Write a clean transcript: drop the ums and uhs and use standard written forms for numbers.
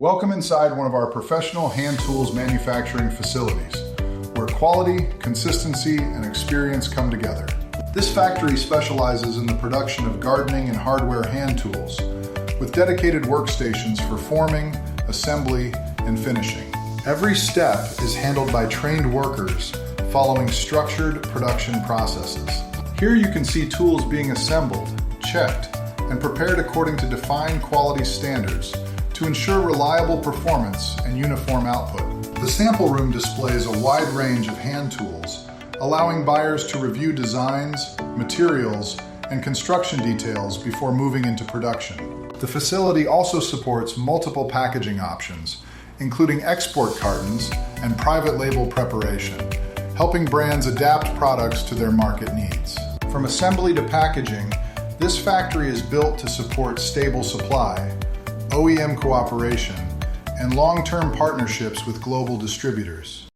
Welcome inside one of our professional hand tools manufacturing facilities, where quality, consistency, and experience come together. This factory specializes in the production of gardening and hardware hand tools, with dedicated workstations for forming, assembly, and finishing. Every step is handled by trained workers following structured production processes. Here you can see tools being assembled, checked, and prepared according to defined quality standards to ensure reliable performance and uniform output. The sample room displays a wide range of hand tools, allowing buyers to review designs, materials, and construction details before moving into production. The facility also supports multiple packaging options, including export cartons and private label preparation, helping brands adapt products to their market needs. From assembly to packaging, this factory is built to support stable supply, OEM cooperation, and long-term partnerships with global distributors.